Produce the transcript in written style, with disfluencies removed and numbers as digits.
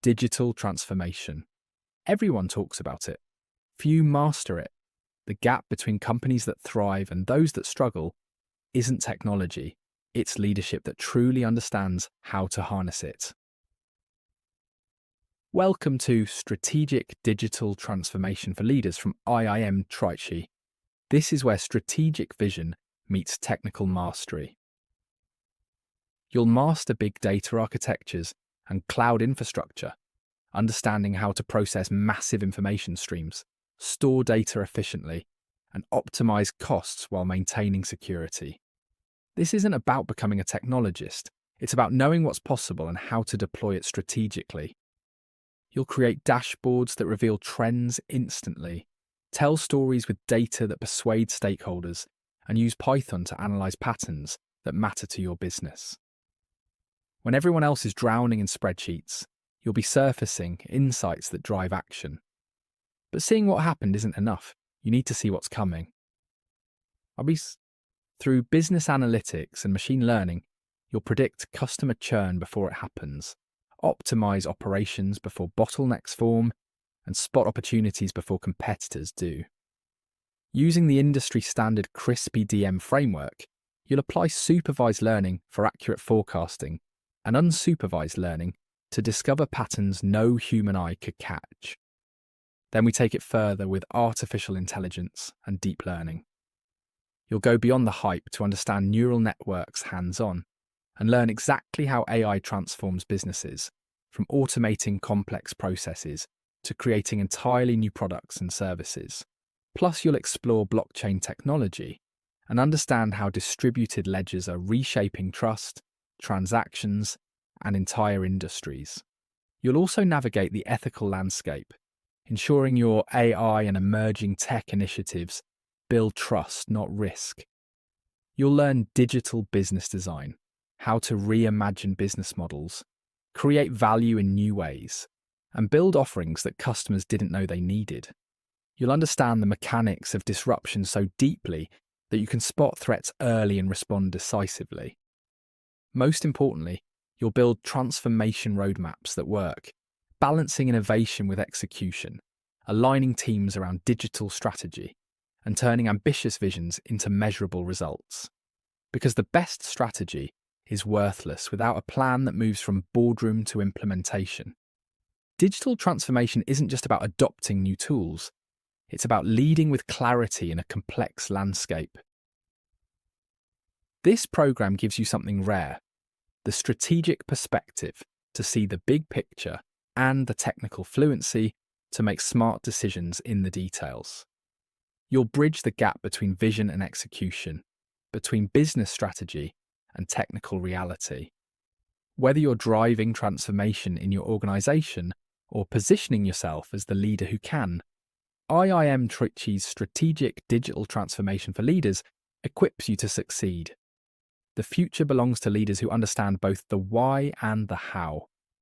digital transformation. Everyone talks about it. Few master it. The gap between companies that thrive and those that struggle isn't technology, it's leadership that truly understands how to harness it. Welcome to Strategic Digital Transformation for Leaders from IIM Trichy. This is where strategic vision meets technical mastery. You'll master big data architectures and cloud infrastructure, understanding how to process massive information streams, store data efficiently, and optimize costs while maintaining security. This isn't about becoming a technologist, it's about knowing what's possible and how to deploy it strategically. You'll create dashboards that reveal trends instantly, tell stories with data that persuade stakeholders, and use Python to analyze patterns that matter to your business. When everyone else is drowning in spreadsheets, you'll be surfacing insights that drive action. But seeing what happened isn't enough. You need to see what's coming. Through business analytics and machine learning, you'll predict customer churn before it happens, optimize operations before bottlenecks form, and spot opportunities before competitors do. Using the industry-standard Crispy DM framework, you'll apply supervised learning for accurate forecasting and unsupervised learning to discover patterns no human eye could catch. Then we take it further with artificial intelligence and deep learning. You'll go beyond the hype to understand neural networks hands-on and learn exactly how AI transforms businesses, from automating complex processes to creating entirely new products and services. Plus, you'll explore blockchain technology and understand how distributed ledgers are reshaping trust, transactions, and entire industries. You'll also navigate the ethical landscape, ensuring your AI and emerging tech initiatives build trust, not risk. You'll learn digital business design, how to reimagine business models, create value in new ways, and build offerings that customers didn't know they needed. You'll understand the mechanics of disruption so deeply that you can spot threats early and respond decisively. Most importantly, you'll build transformation roadmaps that work, balancing innovation with execution, aligning teams around digital strategy, and turning ambitious visions into measurable results. Because the best strategy is worthless without a plan that moves from boardroom to implementation. Digital transformation isn't just about adopting new tools, it's about leading with clarity in a complex landscape. This program gives you something rare, the strategic perspective to see the big picture and the technical fluency to make smart decisions in the details. You'll bridge the gap between vision and execution, between business strategy and technical reality. Whether you're driving transformation in your organization or positioning yourself as the leader who can, IIM Trichy's Strategic Digital Transformation for Leaders equips you to succeed. The future belongs to leaders who understand both the why and the how,